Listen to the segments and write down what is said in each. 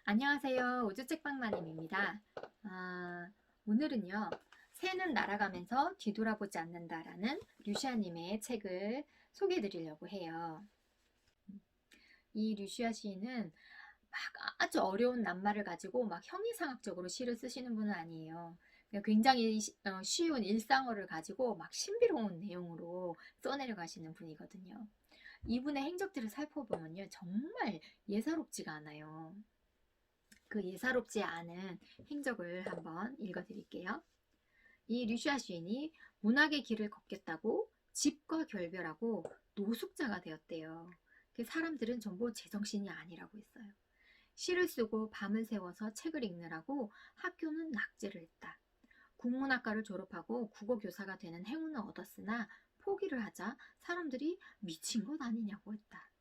안녕하세요. 우주책방마님입니다. 오늘은요, 새는 날아가면서 뒤돌아보지 않는다라는 류시아님의 책을 소개해 드리려고 해요. 이 류시아 시인은 막 아주 어려운 낱말을 가지고 막 형이상학적으로 시를 쓰시는 분은 아니에요. 굉장히 쉬운 일상어를 가지고 막 신비로운 내용으로 써내려 가시는 분이거든요. 이분의 행적들을 살펴보면요, 정말 예사롭지가 않아요. 그 예사롭지 않은 행적을 한번 읽어드릴게요. 이 류시아 시인이 문학의 길을 걷겠다고 집과 결별하고 노숙자가 되었대요. 사람들은 전부 제정신이 아니라고 했어요. 시를 쓰고 밤을 새워서 책을 읽느라고 학교는 낙제를 했다. 국문학과를 졸업하고 국어교사가 되는 행운을 얻었으나 포기를 하자 사람들이 미친 것 아니냐고 했다.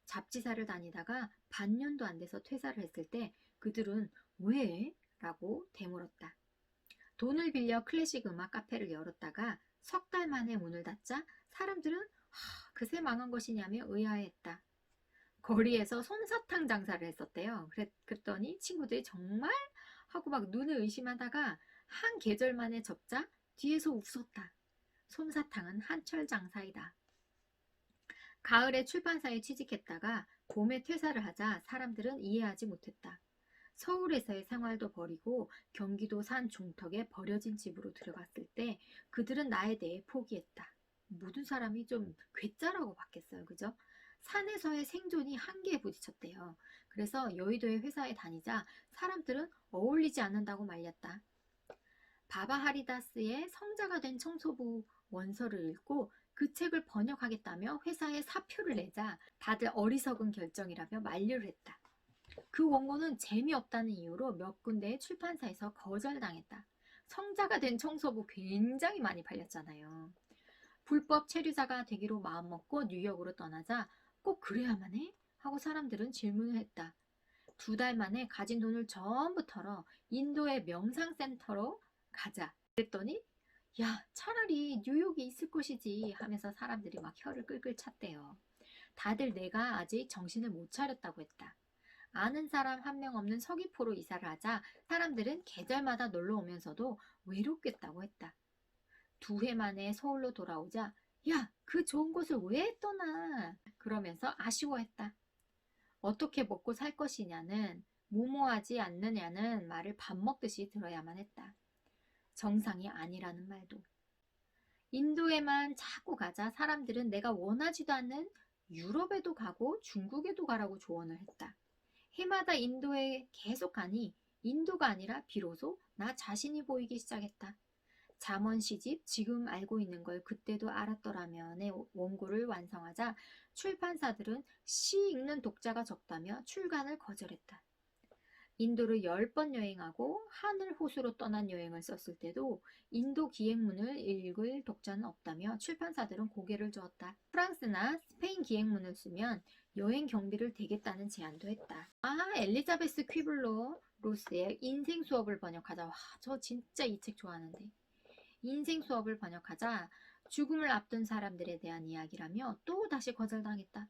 잡지사를 다니다가 반년도 안 돼서 퇴사를 했을 때 그들은 왜? 라고 되물었다. 돈을 빌려 클래식 음악 카페를 열었다가 석 달 만에 문을 닫자 사람들은 그새 망한 것이냐며 의아해했다. 거리에서 솜사탕 장사를 했었대요. 그랬더니 친구들이 정말? 하고 막 눈을 의심하다가 한 계절 만에 접자 뒤에서 웃었다. 솜사탕은 한철 장사이다. 가을에 출판사에 취직했다가 봄에 퇴사를 하자 사람들은 이해하지 못했다. 서울에서의 생활도 버리고 경기도 산 중턱에 버려진 집으로 들어갔을 때 그들은 나에 대해 포기했다. 모든 사람이 좀 괴짜라고 봤겠어요. 그죠? 산에서의 생존이 한계에 부딪혔대요. 그래서 여의도의 회사에 다니자 사람들은 어울리지 않는다고 말렸다. 바바 하리다스의 성자가 된 청소부 원서를 읽고 그 책을 번역하겠다며 회사에 사표를 내자 다들 어리석은 결정이라며 만류를 했다. 그 원고는 재미없다는 이유로 몇 군데의 출판사에서 거절당했다. 성자가 된 청소부 굉장히 많이 팔렸잖아요. 불법 체류자가 되기로 마음먹고 뉴욕으로 떠나자 꼭 그래야만 해? 하고 사람들은 질문을 했다. 2달 만에 가진 돈을 전부 털어 인도의 명상센터로 가자. 그랬더니 야, 차라리 뉴욕에 있을 것이지 하면서 사람들이 막 혀를 끌끌 찼대요. 다들 내가 아직 정신을 못 차렸다고 했다. 아는 사람 한 명 없는 서귀포로 이사를 하자 사람들은 계절마다 놀러 오면서도 외롭겠다고 했다. 2해 만에 서울로 돌아오자 야, 그 좋은 곳을 왜 떠나? 그러면서 아쉬워했다. 어떻게 먹고 살 것이냐는 무모하지 않느냐는 말을 밥 먹듯이 들어야만 했다. 정상이 아니라는 말도. 인도에만 자꾸 가자 사람들은 내가 원하지도 않는 유럽에도 가고 중국에도 가라고 조언을 했다. 해마다 인도에 계속 가니 인도가 아니라 비로소 나 자신이 보이기 시작했다. 잠언 시집 지금 알고 있는 걸 그때도 알았더라면의 원고를 완성하자 출판사들은 시 읽는 독자가 적다며 출간을 거절했다. 인도를 10번 여행하고 하늘 호수로 떠난 여행을 썼을 때도 인도 기행문을 읽을 독자는 없다며 출판사들은 고개를 저었다. 프랑스나 스페인 기행문을 쓰면 여행 경비를 대겠다는 제안도 했다. 엘리자베스 퀴블러 로스의 인생 수업을 번역하자. 와, 저 진짜 이 책 좋아하는데. 인생 수업을 번역하자 죽음을 앞둔 사람들에 대한 이야기라며 또 다시 거절당했다.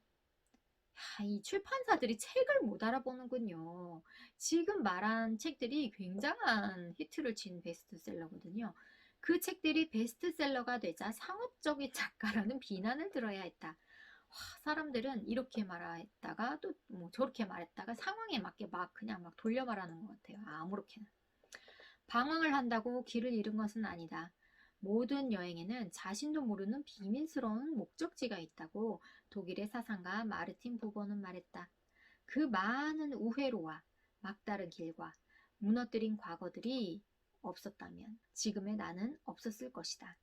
이 출판사들이 책을 못 알아보는군요. 지금 말한 책들이 굉장한 히트를 친 베스트셀러거든요. 그 책들이 베스트셀러가 되자 상업적인 작가라는 비난을 들어야 했다. 사람들은 이렇게 말했다가 또 뭐 저렇게 말했다가 상황에 맞게 막 그냥 막 돌려 말하는 것 같아요. 아무렇게나. 방황을 한다고 길을 잃은 것은 아니다. 모든 여행에는 자신도 모르는 비밀스러운 목적지가 있다고 독일의 사상가 마르틴 부버는 말했다. 그 많은 우회로와 막다른 길과 무너뜨린 과거들이 없었다면 지금의 나는 없었을 것이다.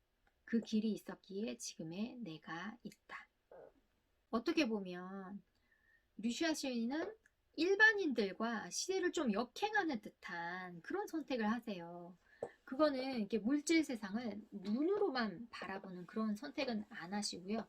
그 길이 있었기에 지금의 내가 있다. 어떻게 보면 류시아 시인은 일반인들과 시대를 좀 역행하는 듯한 그런 선택을 하세요. 그거는 이렇게 물질 세상을 눈으로만 바라보는 그런 선택은 안 하시고요.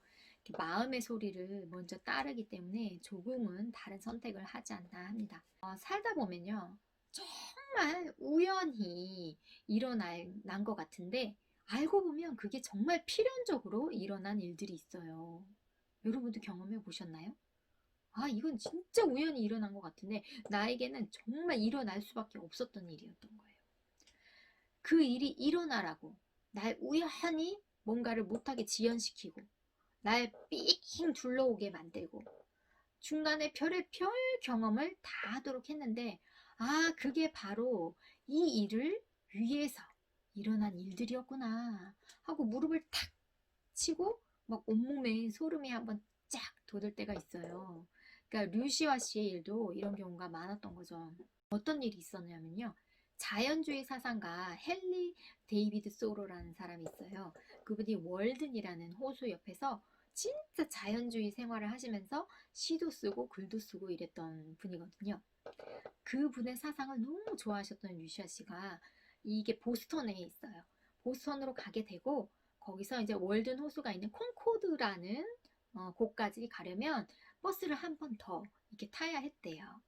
마음의 소리를 먼저 따르기 때문에 조금은 다른 선택을 하지 않나 합니다. 살다 보면요. 정말 우연히 일어난 것 같은데 알고 보면 그게 정말 필연적으로 일어난 일들이 있어요. 여러분도 경험해 보셨나요? 아, 이건 진짜 우연히 일어난 것 같은데 나에게는 정말 일어날 수밖에 없었던 일이었던 거예요. 그 일이 일어나라고 날 우연히 뭔가를 못하게 지연시키고 날 삥 둘러오게 만들고 중간에 별의별 경험을 다 하도록 했는데 아, 그게 바로 이 일을 위해서 일어난 일들이었구나 하고 무릎을 탁 치고 막 온몸에 소름이 한번 쫙 돋을 때가 있어요. 그러니까 류시와 씨의 일도 이런 경우가 많았던 거죠. 어떤 일이 있었냐면요. 자연주의 사상가 헨리 데이비드 소로라는 사람이 있어요. 그분이 월든이라는 호수 옆에서 진짜 자연주의 생활을 하시면서 시도 쓰고 글도 쓰고 이랬던 분이거든요. 그분의 사상을 너무 좋아하셨던 류시아 씨가 이게 보스턴에 있어요. 보스턴으로 가게 되고 거기서 이제 월든 호수가 있는 콩코드라는 곳까지 가려면 버스를 한 번 더 이렇게 타야 했대요.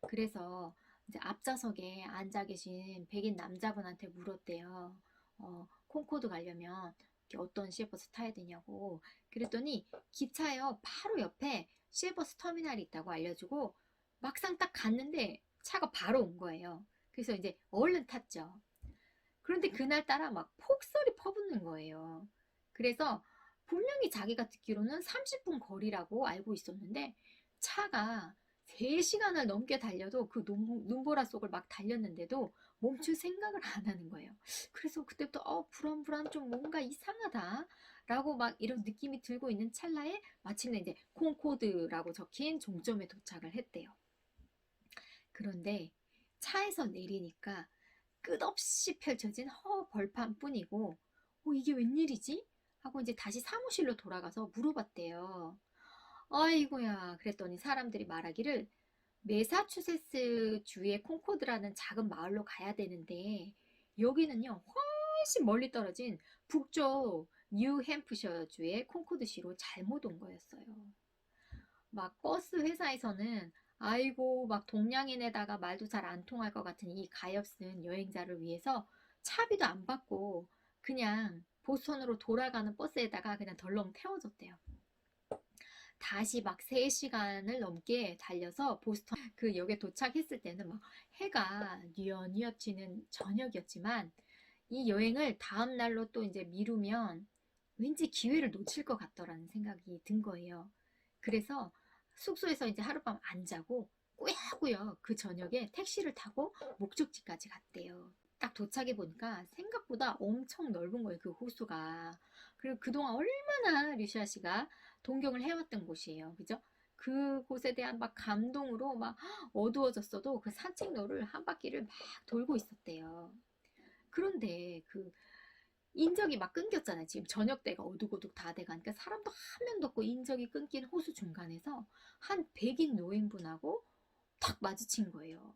그래서 이제 앞좌석에 앉아 계신 백인 남자분한테 물었대요. 콩코드 가려면 어떤 시외버스 타야 되냐고. 그랬더니 기차요 바로 옆에 시외버스 터미널이 있다고 알려주고 막상 딱 갔는데 차가 바로 온 거예요. 그래서 이제 얼른 탔죠. 그런데 그날따라 막 폭설이 퍼붓는 거예요. 그래서 분명히 자기가 듣기로는 30분 거리라고 알고 있었는데 차가 3시간을 넘게 달려도 그 눈보라 속을 막 달렸는데도 멈출 생각을 안 하는 거예요. 그래서 그때부터 불안불안 좀 뭔가 이상하다 라고 막 이런 느낌이 들고 있는 찰나에 마침내 이제 콩코드라고 적힌 종점에 도착을 했대요. 그런데 차에서 내리니까 끝없이 펼쳐진 벌판뿐이고 이게 웬일이지? 하고 이제 다시 사무실로 돌아가서 물어봤대요. 아이고야 그랬더니 사람들이 말하기를 메사추세츠 주의 콩코드라는 작은 마을로 가야 되는데 여기는요 훨씬 멀리 떨어진 북쪽 뉴햄프셔 주의 콩코드시로 잘못 온 거였어요. 막 버스 회사에서는 아이고 막 동양인에다가 말도 잘 안 통할 것 같은 이 가엾은 여행자를 위해서 차비도 안 받고 그냥 보스턴으로 돌아가는 버스에다가 그냥 덜렁 태워줬대요. 다시 막 3시간을 넘게 달려서 보스턴 그 역에 도착했을 때는 막 해가 뉘엿뉘엿 지는 저녁이었지만 이 여행을 다음 날로 또 이제 미루면 왠지 기회를 놓칠 것 같더라는 생각이 든 거예요. 그래서 숙소에서 이제 하룻밤 안 자고 꾸역꾸역 그 저녁에 택시를 타고 목적지까지 갔대요. 딱 도착해 보니까 생각보다 엄청 넓은 거예요, 그 호수가. 그리고 그동안 얼마나 류시아 씨가 동경을 해왔던 곳이에요. 그죠? 그곳에 대한 막 감동으로 막 어두워졌어도 그 산책로를 한 바퀴를 막 돌고 있었대요. 그런데 그 인적이 막 끊겼잖아요. 지금 저녁 때가 어둑어둑 다 돼가니까 사람도 한 명도 없고 인적이 끊긴 호수 중간에서 한 백인 노인분하고 탁 마주친 거예요.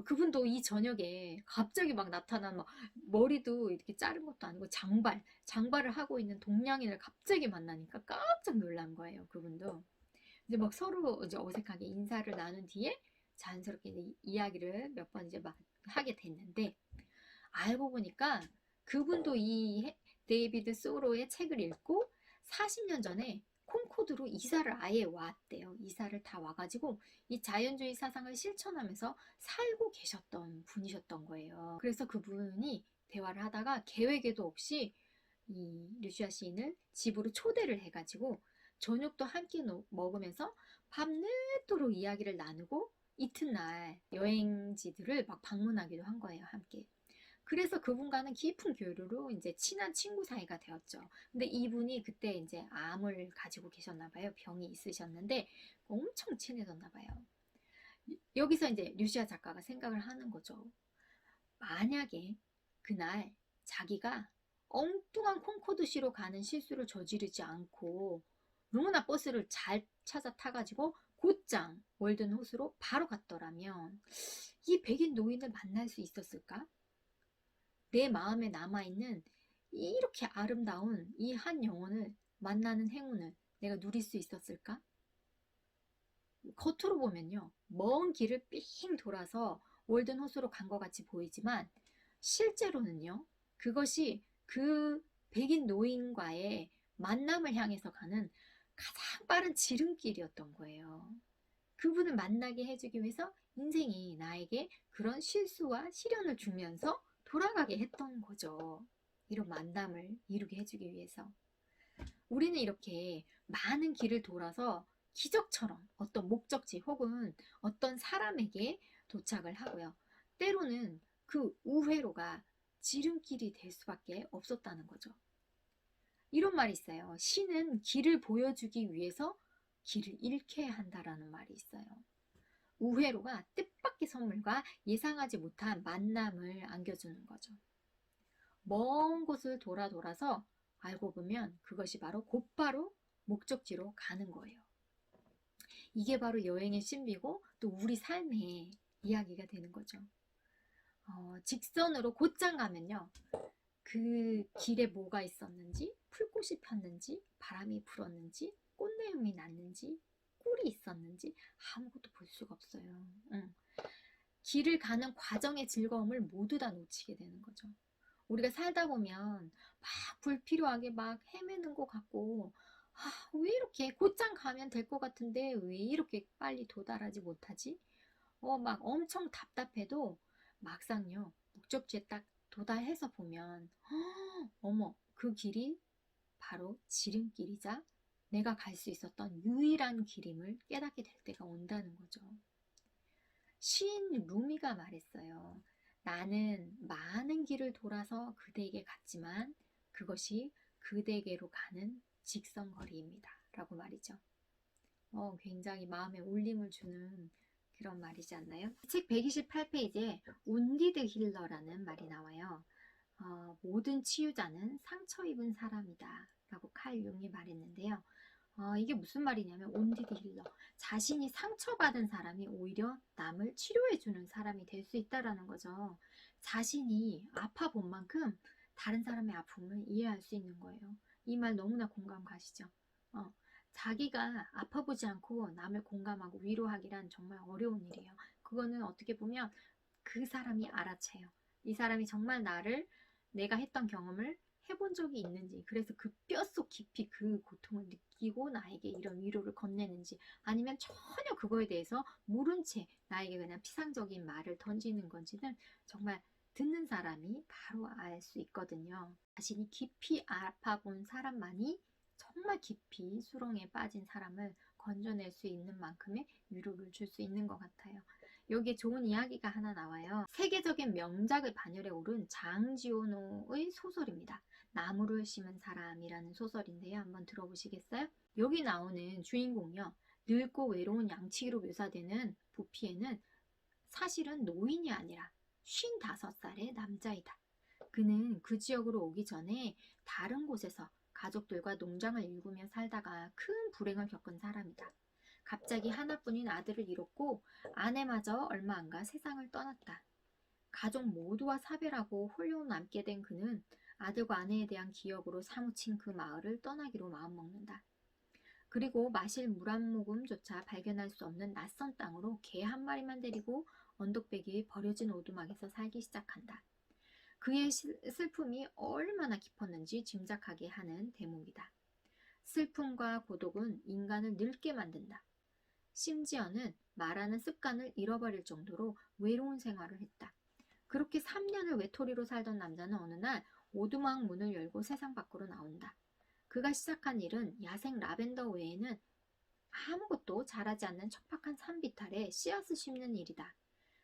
그분도 이 저녁에 갑자기 막 나타난 막 머리도 이렇게 자른 것도 아니고 장발을 하고 있는 동양인을 갑자기 만나니까 깜짝 놀란 거예요. 그분도 이제 막 서로 이제 어색하게 인사를 나눈 뒤에 자연스럽게 이제 이야기를 몇 번 이제 막 하게 됐는데 알고 보니까 그분도 이 데이비드 소로의 책을 읽고 40년 전에 콩코드로 이사를 아예 왔대요. 이사를 다 와가지고 이 자연주의 사상을 실천하면서 살고 계셨던 분이셨던 거예요. 그래서 그분이 대화를 하다가 계획에도 없이 이 류시아 시인을 집으로 초대를 해가지고 저녁도 함께 먹으면서 밤늦도록 이야기를 나누고 이튿날 여행지들을 막 방문하기도 한 거예요, 함께. 그래서 그분과는 깊은 교류로 이제 친한 친구 사이가 되었죠. 근데 이분이 그때 이제 암을 가지고 계셨나 봐요. 병이 있으셨는데 엄청 친해졌나 봐요. 여기서 이제 류시아 작가가 생각을 하는 거죠. 만약에 그날 자기가 엉뚱한 콩코드시로 가는 실수를 저지르지 않고 너무나 버스를 잘 찾아 타가지고 곧장 월든 호수로 바로 갔더라면 이 백인 노인을 만날 수 있었을까? 내 마음에 남아있는 이렇게 아름다운 이 한 영혼을 만나는 행운을 내가 누릴 수 있었을까? 겉으로 보면요. 먼 길을 삥 돌아서 월든 호수로 간 것 같이 보이지만 실제로는요. 그것이 그 백인 노인과의 만남을 향해서 가는 가장 빠른 지름길이었던 거예요. 그분을 만나게 해주기 위해서 인생이 나에게 그런 실수와 시련을 주면서 돌아가게 했던 거죠. 이런 만남을 이루게 해주기 위해서. 우리는 이렇게 많은 길을 돌아서 기적처럼 어떤 목적지 혹은 어떤 사람에게 도착을 하고요. 때로는 그 우회로가 지름길이 될 수밖에 없었다는 거죠. 이런 말이 있어요. 신은 길을 보여주기 위해서 길을 잃게 한다라는 말이 있어요. 우회로가 뜻밖의 선물과 예상하지 못한 만남을 안겨주는 거죠. 먼 곳을 돌아서 알고 보면 그것이 바로 곧바로 목적지로 가는 거예요. 이게 바로 여행의 신비고 또 우리 삶의 이야기가 되는 거죠. 직선으로 곧장 가면요. 그 길에 뭐가 있었는지, 풀꽃이 폈는지, 바람이 불었는지, 꽃내음이 났는지, 꿀이 있었는지 아무것도 볼 수가 없어요. 길을 가는 과정의 즐거움을 모두 다 놓치게 되는 거죠. 우리가 살다 보면 막 불필요하게 막 헤매는 것 같고, 왜 이렇게 곧장 가면 될 것 같은데 왜 이렇게 빨리 도달하지 못하지? 막 엄청 답답해도 막상요 목적지에 딱 도달해서 보면 어머 그 길이 바로 지름길이자 내가 갈 수 있었던 유일한 길임을 깨닫게 될 때가 온다는 거죠. 시인 루미가 말했어요. 나는 많은 길을 돌아서 그대에게 갔지만 그것이 그대에게로 가는 직선거리입니다. 라고 말이죠. 굉장히 마음에 울림을 주는 그런 말이지 않나요? 책 128페이지에 운디드 힐러라는 말이 나와요. 모든 치유자는 상처 입은 사람이다 라고 칼 융이 말했는데요. 이게 무슨 말이냐면 온디드 힐러, 자신이 상처받은 사람이 오히려 남을 치료해주는 사람이 될 수 있다라는 거죠. 자신이 아파본 만큼 다른 사람의 아픔을 이해할 수 있는 거예요. 이 말 너무나 공감 가시죠? 자기가 아파보지 않고 남을 공감하고 위로하기란 정말 어려운 일이에요. 그거는 어떻게 보면 그 사람이 알아채요. 이 사람이 정말 내가 했던 경험을 해본 적이 있는지, 그래서 그 뼛속 깊이 그 고통을 느끼고 나에게 이런 위로를 건네는지, 아니면 전혀 그거에 대해서 모른 채 나에게 그냥 피상적인 말을 던지는 건지는 정말 듣는 사람이 바로 알 수 있거든요. 자신이 깊이 아파본 사람만이 정말 깊이 수렁에 빠진 사람을 건져낼 수 있는 만큼의 위로를 줄 수 있는 것 같아요. 여기에 좋은 이야기가 하나 나와요. 세계적인 명작을 반열에 오른 장지오노의 소설입니다. 나무를 심은 사람이라는 소설인데요. 한번 들어보시겠어요? 여기 나오는 주인공이요. 늙고 외로운 양치기로 묘사되는 부피에는 사실은 노인이 아니라 55살의 남자이다. 그는 그 지역으로 오기 전에 다른 곳에서 가족들과 농장을 일구며 살다가 큰 불행을 겪은 사람이다. 갑자기 하나뿐인 아들을 잃었고 아내마저 얼마 안 가 세상을 떠났다. 가족 모두와 사별하고 홀로 남게 된 그는 아들과 아내에 대한 기억으로 사무친 그 마을을 떠나기로 마음먹는다. 그리고 마실 물 한 모금조차 발견할 수 없는 낯선 땅으로 개 한 마리만 데리고 언덕배기의 버려진 오두막에서 살기 시작한다. 그의 슬픔이 얼마나 깊었는지 짐작하게 하는 대목이다. 슬픔과 고독은 인간을 늙게 만든다. 심지어는 말하는 습관을 잃어버릴 정도로 외로운 생활을 했다. 그렇게 3년을 외톨이로 살던 남자는 어느 날 오두막 문을 열고 세상 밖으로 나온다. 그가 시작한 일은 야생 라벤더 외에는 아무것도 자라지 않는 척박한 산비탈에 씨앗을 심는 일이다.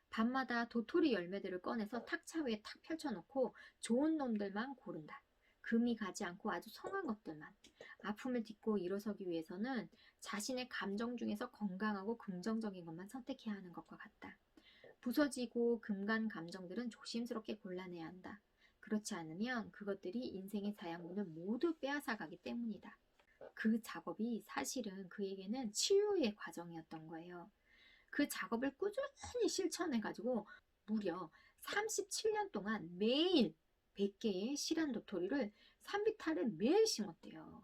밤마다 도토리 열매들을 꺼내서 탁차 위에 탁 펼쳐놓고 좋은 놈들만 고른다. 금이 가지 않고 아주 성한 것들만. 아픔을 딛고 일어서기 위해서는 자신의 감정 중에서 건강하고 긍정적인 것만 선택해야 하는 것과 같다. 부서지고 금간 감정들은 조심스럽게 골라내야 한다. 그렇지 않으면 그것들이 인생의 사양문을 모두 빼앗아가기 때문이다. 그 작업이 사실은 그에게는 치유의 과정이었던 거예요. 그 작업을 꾸준히 실천해가지고 무려 37년 동안 매일 100개의 실한 도토리를 산비탈에 매일 심었대요.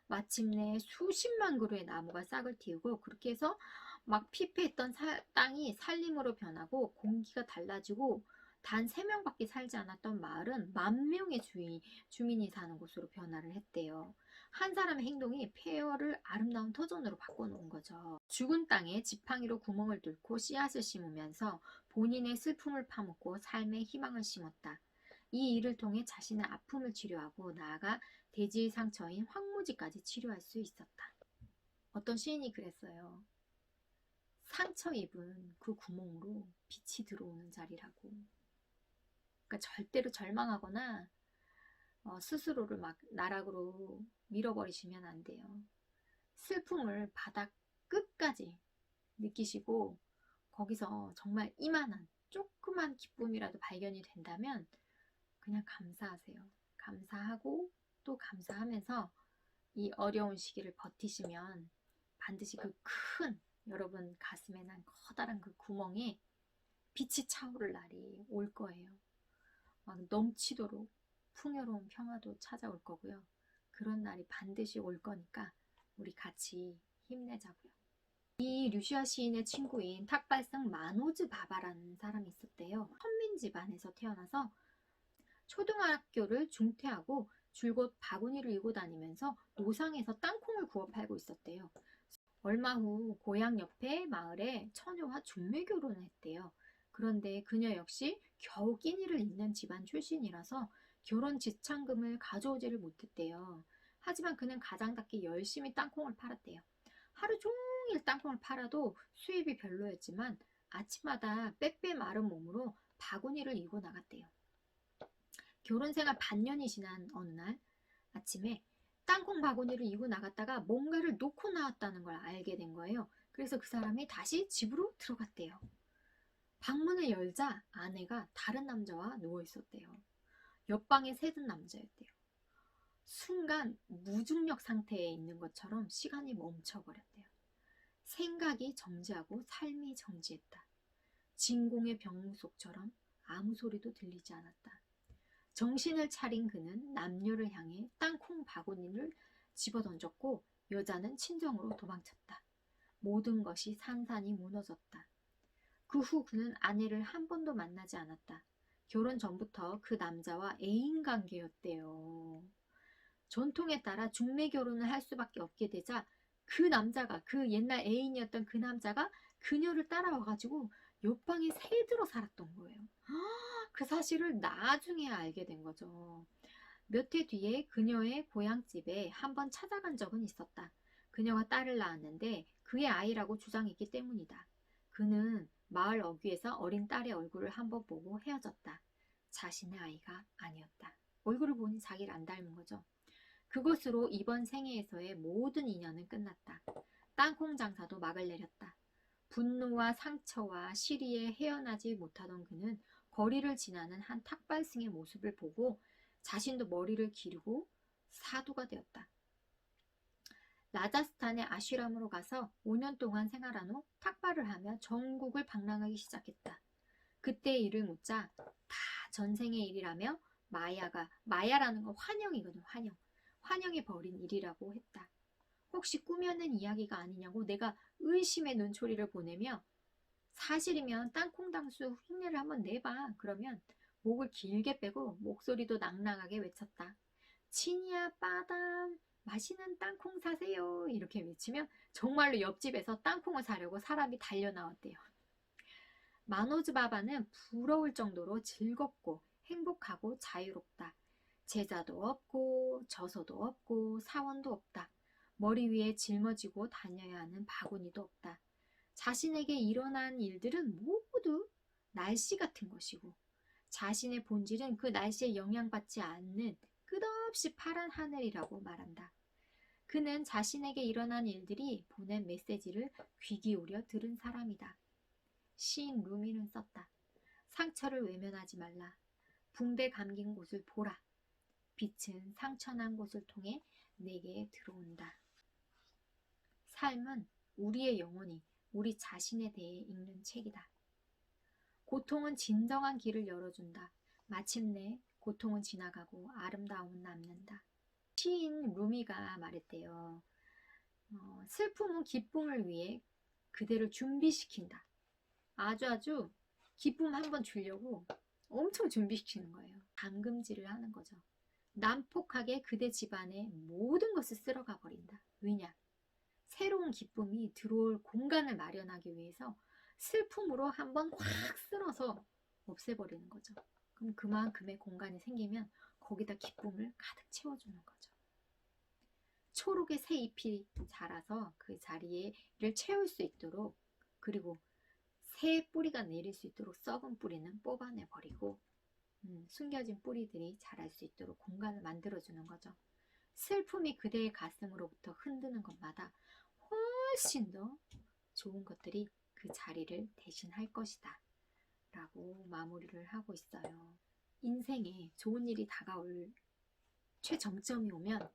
마침내 수십만 그루의 나무가 싹을 틔우고 그렇게 해서 막 피폐했던 땅이 산림으로 변하고 공기가 달라지고 단 3명밖에 살지 않았던 마을은 10,000명의 주민이 사는 곳으로 변화를 했대요. 한 사람의 행동이 폐허를 아름다운 터전으로 바꿔놓은 거죠. 죽은 땅에 지팡이로 구멍을 뚫고 씨앗을 심으면서 본인의 슬픔을 파묻고 삶의 희망을 심었다. 이 일을 통해 자신의 아픔을 치료하고 나아가 대지의 상처인 황무지까지 치료할 수 있었다. 어떤 시인이 그랬어요. 상처 입은 그 구멍으로 빛이 들어오는 자리라고. 그러니까 절대로 절망하거나 스스로를 막 나락으로 밀어버리시면 안 돼요. 슬픔을 바닥 끝까지 느끼시고 거기서 정말 이만한 조그만 기쁨이라도 발견이 된다면 그냥 감사하세요. 감사하고 또 감사하면서 이 어려운 시기를 버티시면 반드시 그 큰 여러분 가슴에 난 커다란 그 구멍에 빛이 차오를 날이 올 거예요. 막 넘치도록 풍요로운 평화도 찾아올 거고요. 그런 날이 반드시 올 거니까 우리 같이 힘내자고요. 이 류시아 시인의 친구인 탁발성 마노즈 바바라는 사람이 있었대요. 선민 집안에서 태어나서 초등학교를 중퇴하고 줄곧 바구니를 이고 다니면서 노상에서 땅콩을 구워 팔고 있었대요. 얼마 후 고향 옆에 마을에 처녀와 중매 결혼을 했대요. 그런데 그녀 역시 겨우 끼니를 잇는 집안 출신이라서 결혼 지참금을 가져오지를 못했대요. 하지만 그는 가장답게 열심히 땅콩을 팔았대요. 하루 종일 땅콩을 팔아도 수입이 별로였지만 아침마다 빼빼 마른 몸으로 바구니를 이고 나갔대요. 결혼 생활 반년이 지난 어느 날 아침에 땅콩 바구니를 이고 나갔다가 뭔가를 놓고 나왔다는 걸 알게 된 거예요. 그래서 그 사람이 다시 집으로 들어갔대요. 방문을 열자 아내가 다른 남자와 누워 있었대요. 옆방에 새든 남자였대요. 순간 무중력 상태에 있는 것처럼 시간이 멈춰버렸대요. 생각이 정지하고 삶이 정지했다. 진공의 병속처럼 아무 소리도 들리지 않았다. 정신을 차린 그는 남녀를 향해 땅콩 바구니를 집어던졌고 여자는 친정으로 도망쳤다. 모든 것이 산산이 무너졌다. 그 후 그는 아내를 한 번도 만나지 않았다. 결혼 전부터 그 남자와 애인 관계였대요. 전통에 따라 중매 결혼을 할 수밖에 없게 되자 그 남자가 그 옛날 애인이었던 그 남자가 그녀를 따라와가지고 옆방에 새들어 살았던 거예요. 그 사실을 나중에 알게 된 거죠. 몇 해 뒤에 그녀의 고향집에 한번 찾아간 적은 있었다. 그녀가 딸을 낳았는데 그의 아이라고 주장했기 때문이다. 그는 마을 어귀에서 어린 딸의 얼굴을 한번 보고 헤어졌다. 자신의 아이가 아니었다. 얼굴을 보니 자기를 안 닮은 거죠. 그것으로 이번 생애에서의 모든 인연은 끝났다. 땅콩 장사도 막을 내렸다. 분노와 상처와 시리에 헤어나지 못하던 그는 거리를 지나는 한 탁발승의 모습을 보고 자신도 머리를 기르고 사도가 되었다. 라자스탄의 아쉬람으로 가서 5년 동안 생활한 후 탁발을 하며 전국을 방랑하기 시작했다. 그때 일을 묻자 다 전생의 일이라며 마야라는 건 환영이거든. 환영이 벌인 일이라고 했다. 혹시 꾸며낸 이야기가 아니냐고 내가 의심의 눈초리를 보내며 사실이면 땅콩당수 흉내를 한번 내봐. 그러면 목을 길게 빼고 목소리도 낭낭하게 외쳤다. 친이야 빠담 맛있는 땅콩 사세요. 이렇게 외치면 정말로 옆집에서 땅콩을 사려고 사람이 달려 나왔대요. 마노즈 바바는 부러울 정도로 즐겁고 행복하고 자유롭다. 제자도 없고 저서도 없고 사원도 없다. 머리 위에 짊어지고 다녀야 하는 바구니도 없다. 자신에게 일어난 일들은 모두 날씨 같은 것이고 자신의 본질은 그 날씨에 영향받지 않는 끝없이 파란 하늘이라고 말한다. 그는 자신에게 일어난 일들이 보낸 메시지를 귀 기울여 들은 사람이다. 시인 루미는 썼다. 상처를 외면하지 말라. 붕대 감긴 곳을 보라. 빛은 상처난 곳을 통해 내게 들어온다. 삶은 우리의 영혼이 우리 자신에 대해 읽는 책이다. 고통은 진정한 길을 열어준다. 마침내 고통은 지나가고 아름다움은 남는다. 시인 루미가 말했대요. 슬픔은 기쁨을 위해 그대를 준비시킨다. 아주 기쁨 한번 주려고 엄청 준비시키는 거예요. 감금질을 하는 거죠. 난폭하게 그대 집안의 모든 것을 쓸어가 버린다. 왜냐? 새로운 기쁨이 들어올 공간을 마련하기 위해서 슬픔으로 한번 확 쓸어서 없애버리는 거죠. 그럼 그만큼의 공간이 생기면 거기다 기쁨을 가득 채워주는 거죠. 초록의 새 잎이 자라서 그 자리를 채울 수 있도록, 그리고 새 뿌리가 내릴 수 있도록 썩은 뿌리는 뽑아내 버리고 숨겨진 뿌리들이 자랄 수 있도록 공간을 만들어주는 거죠. 슬픔이 그대의 가슴으로부터 흔드는 것마다 훨씬 더 좋은 것들이 그 자리를 대신할 것이다 라고 마무리를 하고 있어요. 인생에 좋은 일이 다가올 최정점이 오면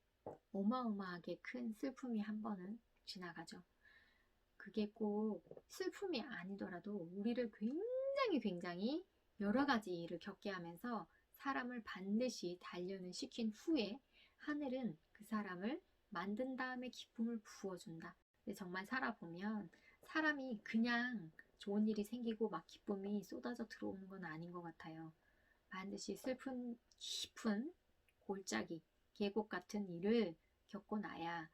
어마어마하게 큰 슬픔이 한 번은 지나가죠. 그게 꼭 슬픔이 아니더라도 우리를 굉장히 여러 가지 일을 겪게 하면서 사람을 반드시 단련을 시킨 후에 하늘은 그 사람을 만든 다음에 기쁨을 부어준다. 근데 정말 살아보면 사람이 그냥 좋은 일이 생기고 막 기쁨이 쏟아져 들어오는 건 아닌 것 같아요. 반드시 슬픈 깊은 골짜기, 계곡 같은 일을 겪고 나야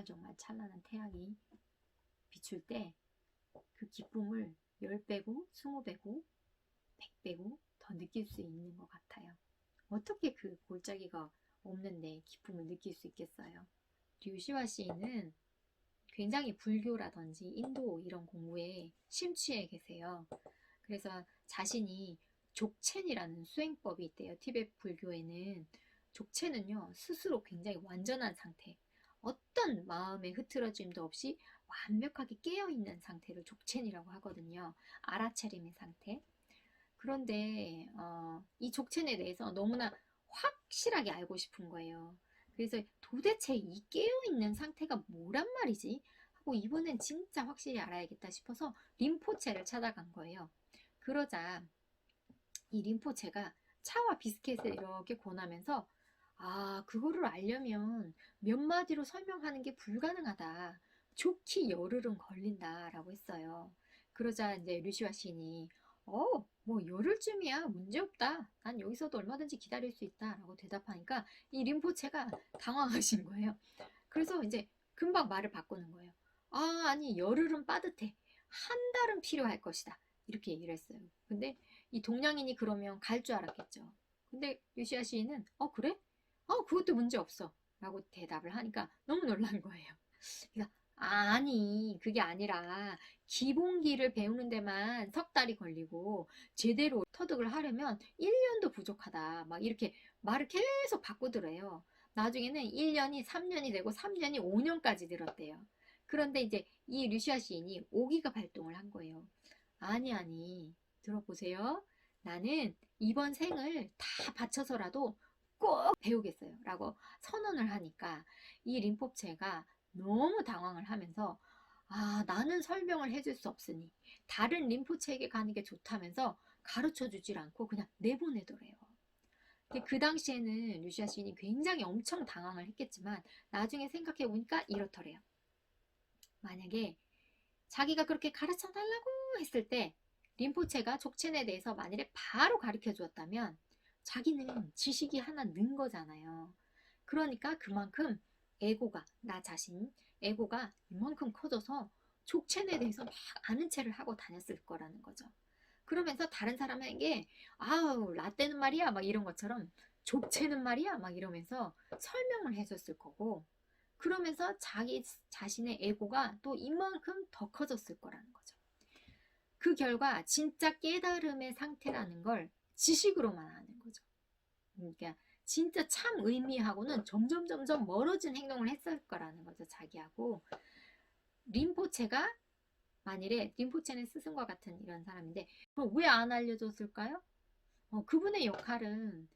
정말 찬란한 태양이 비출 때 그 기쁨을 10배고 20배고 100배고 더 느낄 수 있는 것 같아요. 어떻게 그 골짜기가 없는데 기쁨을 느낄 수 있겠어요? 류시화 시인은 굉장히 불교라든지 인도 이런 공부에 심취해 계세요. 그래서 자신이 족첸이라는 수행법이 있대요. 티베트 불교에는 족첸은요, 스스로 굉장히 완전한 상태, 어떤 마음의 흐트러짐도 없이 완벽하게 깨어있는 상태를 족첸이라고 하거든요. 알아차림의 상태. 그런데 이 족첸에 대해서 너무나 확실하게 알고 싶은 거예요. 그래서 도대체 이 깨어있는 상태가 뭐란 말이지? 하고 이번엔 진짜 확실히 알아야겠다 싶어서 림포체를 찾아간 거예요. 그러자 이 림포체가 차와 비스켓을 이렇게 권하면서 그거를 알려면 몇 마디로 설명하는 게 불가능하다. 좋기 열흘은 걸린다 라고 했어요. 그러자 이제 류시화 시인이 뭐 열흘쯤이야 문제없다. 난 여기서도 얼마든지 기다릴 수 있다 라고 대답하니까 이 림포체가 당황하신 거예요. 그래서 이제 금방 말을 바꾸는 거예요. 아니 열흘은 빠듯해. 한 달은 필요할 것이다. 이렇게 얘기를 했어요. 근데 이 동양인이 그러면 갈 줄 알았겠죠. 근데 류시아 시인은 그래? 그것도 문제 없어 라고 대답을 하니까 너무 놀란 거예요. 그래서 아니 그게 아니라 기본기를 배우는 데만 석 달이 걸리고 제대로 터득을 하려면 1년도 부족하다 막 이렇게 말을 계속 바꾸더래요. 나중에는 1년이 3년이 되고 3년이 5년까지 늘었대요. 그런데 이제 이 류시아 시인이 오기가 발동을 한 거예요. 아니 들어보세요. 나는 이번 생을 다 바쳐서라도 꼭 배우겠어요 라고 선언을 하니까 이 림포체가 너무 당황을 하면서 나는 설명을 해줄 수 없으니 다른 림포체에게 가는 게 좋다면서 가르쳐 주질 않고 그냥 내보내더래요. 근데 그 당시에는 류시아 시인이 굉장히 엄청 당황을 했겠지만 나중에 생각해 보니까 이렇더래요. 만약에 자기가 그렇게 가르쳐 달라고 했을 때 림포체가 족첸에 대해서 만일에 바로 가르쳐 주었다면 자기는 지식이 하나 는 거잖아요. 그러니까 그만큼 에고가, 나 자신 에고가 이만큼 커져서 족첸에 대해서 막 아는 체를 하고 다녔을 거라는 거죠. 그러면서 다른 사람에게 라떼는 말이야 막 이런 것처럼 족체는 말이야 막 이러면서 설명을 해줬을 거고, 그러면서 자기 자신의 에고가 또 이만큼 더 커졌을 거라는 거죠. 그 결과 진짜 깨달음의 상태라는 걸 지식으로만 아는 거죠. 그러니까 진짜 참 의미하고는 점점 멀어진 행동을 했을 거라는 거죠. 자기하고. 림포체가 만일에 림포체는 스승과 같은 이런 사람인데 그럼 왜 안 알려줬을까요? 그분의 역할은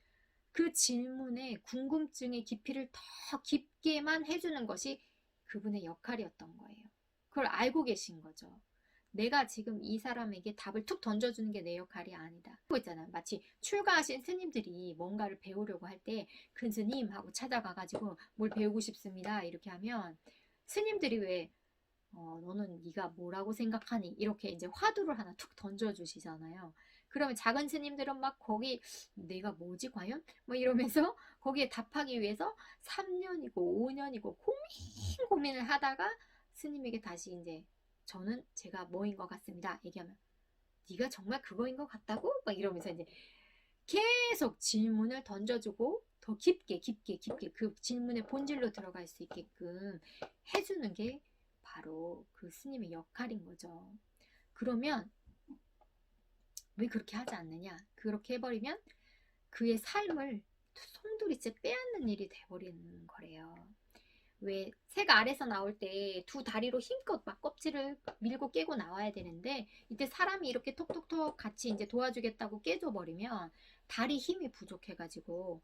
그 질문에 궁금증의 깊이를 더 깊게만 해주는 것이 그분의 역할이었던 거예요. 그걸 알고 계신 거죠. 내가 지금 이 사람에게 답을 툭 던져주는 게 내 역할이 아니다. 그거 있잖아요. 마치 출가하신 스님들이 뭔가를 배우려고 할 때 큰 스님 하고 찾아가가지고 뭘 배우고 싶습니다. 이렇게 하면 스님들이 왜 너는 네가 뭐라고 생각하니? 이렇게 이제 화두를 하나 툭 던져주시잖아요. 그러면 작은 스님들은 막 거기 내가 뭐지 과연? 뭐 이러면서 거기에 답하기 위해서 3년이고 5년이고 고민을 하다가 스님에게 다시 이제 저는 제가 뭐인 것 같습니다. 얘기하면 네가 정말 그거인 것 같다고? 막 이러면서 이제 계속 질문을 던져주고 더 깊게 그 질문의 본질로 들어갈 수 있게끔 해주는 게 바로 그 스님의 역할인 거죠. 그러면 왜 그렇게 하지 않느냐? 그렇게 해버리면 그의 삶을 송두리째 빼앗는 일이 돼버리는 거래요. 왜 새가 알에서 나올 때 두 다리로 힘껏 막 껍질을 밀고 깨고 나와야 되는데 이때 사람이 이렇게 톡톡톡 같이 이제 도와주겠다고 깨져 버리면 다리 힘이 부족해가지고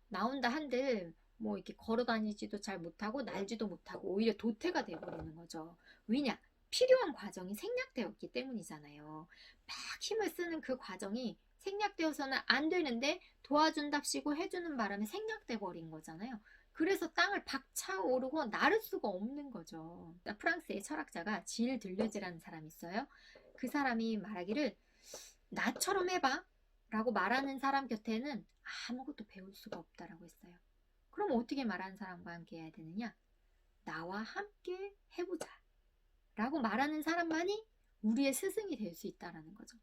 나온다 한들 뭐 이렇게 걸어 다니지도 잘 못하고 날지도 못하고 오히려 도태가 돼버리는 거죠. 왜냐? 필요한 과정이 생략되었기 때문이잖아요. 막 힘을 쓰는 그 과정이 생략되어서는 안 되는데 도와준답시고 해주는 바람에 생략돼 버린 거잖아요. 그래서 땅을 박차오르고 나를 수가 없는 거죠. 프랑스의 철학자가 질 들레즈라는 사람이 있어요. 그 사람이 말하기를 나처럼 해봐 라고 말하는 사람 곁에는 아무것도 배울 수가 없다라고 했어요. 그럼 어떻게 말하는 사람과 함께 해야 되느냐? 나와 함께 해보자 라고 말하는 사람만이 우리의 스승이 될 수 있다라는 거죠.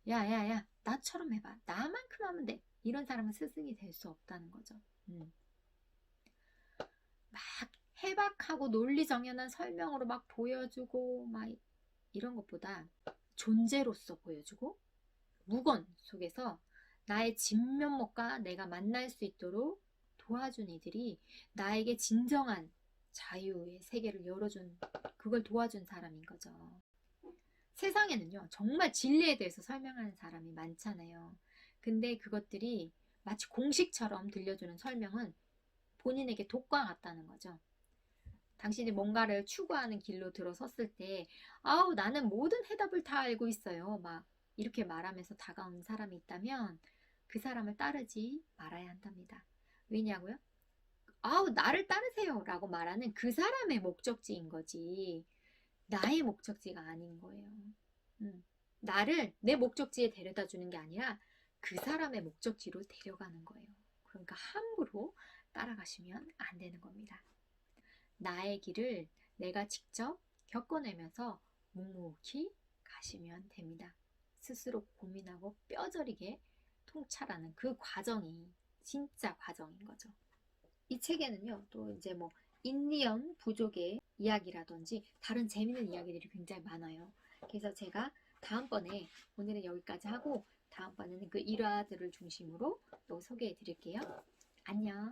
야야야 나처럼 해봐 나만큼 하면 돼 이런 사람은 스승이 될 수 없다는 거죠. 막 해박하고 논리정연한 설명으로 막 보여주고 막 이런 것보다 존재로서 보여주고 무건 속에서 나의 진면목과 내가 만날 수 있도록 도와준 이들이 나에게 진정한 자유의 세계를 열어준 그걸 도와준 사람인 거죠. 세상에는요 정말 진리에 대해서 설명하는 사람이 많잖아요. 근데 그것들이 마치 공식처럼 들려주는 설명은 본인에게 독과 같다는 거죠. 당신이 뭔가를 추구하는 길로 들어섰을 때 아우 나는 모든 해답을 다 알고 있어요. 막 이렇게 말하면서 다가오는 사람이 있다면 그 사람을 따르지 말아야 한답니다. 왜냐고요? 아우 나를 따르세요 라고 말하는 그 사람의 목적지인 거지 나의 목적지가 아닌 거예요. 나를 내 목적지에 데려다 주는 게 아니라 그 사람의 목적지로 데려가는 거예요. 그러니까 함부로 따라가시면 안 되는 겁니다. 나의 길을 내가 직접 겪어내면서 묵묵히 가시면 됩니다. 스스로 고민하고 뼈저리게 통찰하는 그 과정이 진짜 과정인 거죠. 이 책에는요, 또 이제 뭐 인디언 부족의 이야기라든지 다른 재밌는 이야기들이 굉장히 많아요. 그래서 제가 다음번에 오늘은 여기까지 하고 다음번에는 그 일화들을 중심으로 또 소개해 드릴게요. 안녕.